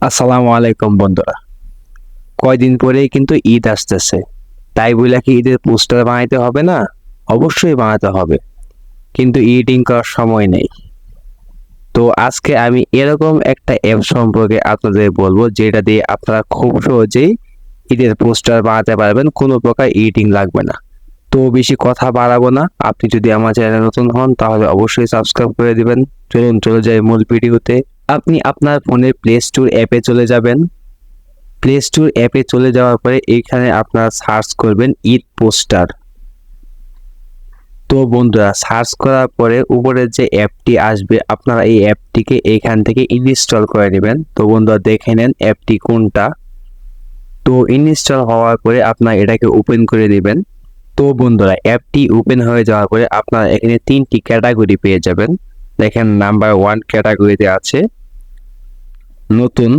আসসালামু আলাইকুম বন্ধুরা। কয়দিন পরেই কিন্তু ঈদ আসতেছে। তাই বলে কি ঈদের পোস্টার বানাইতে হবে না? অবশ্যই বানাতে হবে। কিন্তু এডিটিং করার সময় নেই। তো আজকে আমি এরকম একটা অ্যাপ সম্পর্কে আপনাদের বলবো যেটা দিয়ে আপনারা খুব সহজেই ঈদের পোস্টার বানাতে পারবেন। কোনো প্রকার এডিটিং লাগবে না। তো বেশি কথা বাড়াবো না। আপনি যদি আমার চ্যানেলে নতুন হন তাহলে অবশ্যই সাবস্ক্রাইব করে দিবেন। চলুন চলে যাই মূল ভিডিওতে। আপনি আপনার ফোনে প্লে স্টোর অ্যাপে চলে যাবেন। প্লে স্টোর অ্যাপে চলে যাওয়ার পরে এইখানে আপনারা সার্চ করবেন ঈদ পোস্টার। তো বন্ধুরা সার্চ করার পরে উপরে যে অ্যাপটি আসবে আপনারা এই অ্যাপটিকে এইখান থেকে ইনস্টল করে নেবেন। তো বন্ধুরা দেখে নেন অ্যাপটি কোনটা। তো ইনস্টল হওয়ার পরে আপনারা এটাকে ওপেন করে দিবেন। তো বন্ধুরা অ্যাপটি ওপেন হয়ে যাওয়ার পরে আপনারা এখানে তিনটি ক্যাটাগরি পেয়ে যাবেন। দেখেন নাম্বার 1 ক্যাটাগরিতে আছে নতুন,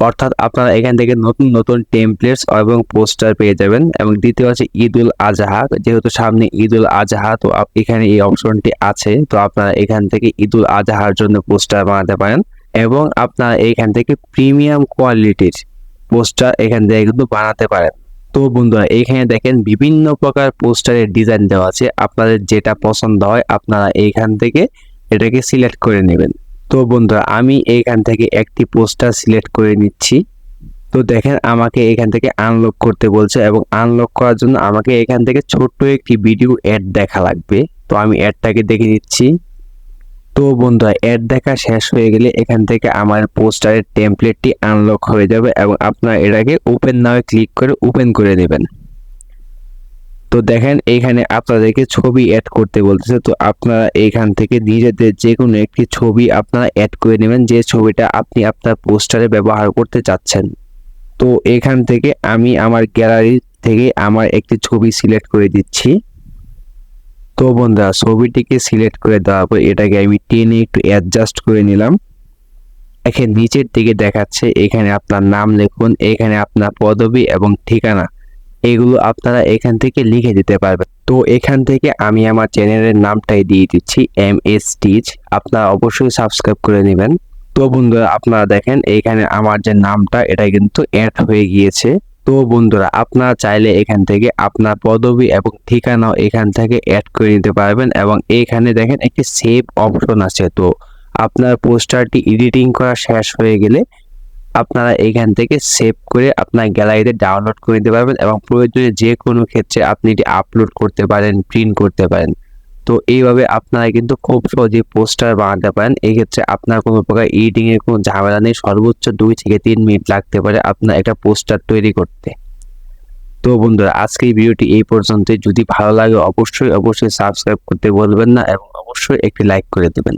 অর্থাৎ আপনারা এখান থেকে নতুন নতুন টেমপ্লেটস এবং পোস্টার পেয়ে যাবেন। এবং দ্বিতীয় আছে ঈদুল আজহা, যেহেতু সামনে ঈদুল আজহা তো এখানে এই অপশনটি আছে। তো আপনারা এখান থেকে ঈদুল আজহার জন্য পোস্টার বানাতে পারেন এবং আপনারা এখান থেকে প্রিমিয়াম কোয়ালিটির পোস্টার এখান থেকে কিন্তু বানাতে পারেন। তো বন্ধুরা এইখানে দেখেন বিভিন্ন প্রকার পোস্টারের ডিজাইন দেওয়া আছে। আপনাদের যেটা পছন্দ হয় আপনারা এইখান থেকে এটাকে সিলেক্ট করে নেবেন। তো বন্ধুরা আমি এইখান থেকে একটি পোস্টার সিলেক্ট করে নিচ্ছি। তো দেখেন আমাকে এখান থেকে আনলক করতে বলছে এবং আনলক করার জন্য আমাকে এখান থেকে ছোট্ট একটি ভিডিও অ্যাড দেখা লাগবে। তো আমি অ্যাডটাকে দেখে নিচ্ছি। তো বন্ধুরা অ্যাড দেখা শেষ হয়ে গেলে এখান থেকে আমার পোস্টারের টেমপ্লেটটি আনলক হয়ে যাবে এবং আপনারা এটাকে ওপেন নাও ক্লিক করে ওপেন করে নেবেন। তো দেখেন এইখানে আপনাদেরকে ছবি অ্যাড করতে বলতেছে। তো আপনারা এইখান থেকে নিজেদের যে কোনো একটি ছবি আপনারা অ্যাড করে নেবেন, যে ছবিটা আপনি আপনার পোস্টারে ব্যবহার করতে চাচ্ছেন। তো এখান থেকে আমি আমার গ্যালারি থেকে আমার একটি ছবি সিলেক্ট করে দিচ্ছি। তো বন্ধুরা ছবিটিকে সিলেক্ট করে দেওয়ার পর এটাকে আমি টেনে একটু অ্যাডজাস্ট করে নিলাম। এখানে নিচের দিকে দেখাচ্ছে এখানে আপনার নাম লিখুন, এখানে আপনার পদবি এবং ঠিকানা এগুলো আপনারা এখান থেকে লিখে দিতে পারবেন। তো এখান থেকে আমি আমার চ্যানেলের নামটাই দিয়ে দিচ্ছি MS টিচ। আপনারা অবশ্যই সাবস্ক্রাইব করে নেবেন। তো বন্ধুরা আপনারা দেখেন এইখানে আমার যে নামটা এটা কিন্তু অ্যাড হয়ে গিয়েছে। তো বন্ধুরা আপনারা চাইলে এখান থেকে আপনার পদবি এবং ঠিকানাও এখান থেকে অ্যাড করে নিতে পারবেন এবং এইখানে দেখেন একটি সেভ অপশন আছে। তো আপনার পোস্টারটি এডিটিং করা শেষ হয়ে গেলে আপনারা এখান থেকে সেভ করে আপনার গ্যালারিতে ডাউনলোড করে নিতে পারবেন এবং প্রয়োজনে যে কোনো ক্ষেত্রে আপনি এটি আপলোড করতে পারেন, প্রিন্ট করতে পারেন। তো এইভাবে আপনারা কিন্তু খুব সহজে পোস্টার বানাতে পারেন। এই ক্ষেত্রে আপনার কোনো প্রকার এডিটিং এর কোনো ঝামেলা নেই। সর্বোচ্চ 2 থেকে 3 মিনিট লাগতে পারে আপনার একটা পোস্টার তৈরি করতে। তো বন্ধুরা আজকে এই ভিডিওটি এই পর্যন্তই। যদি ভালো লাগে অবশ্যই সাবস্ক্রাইব করতে বলবেন না এবং অবশ্যই একটি লাইক করে দেবেন।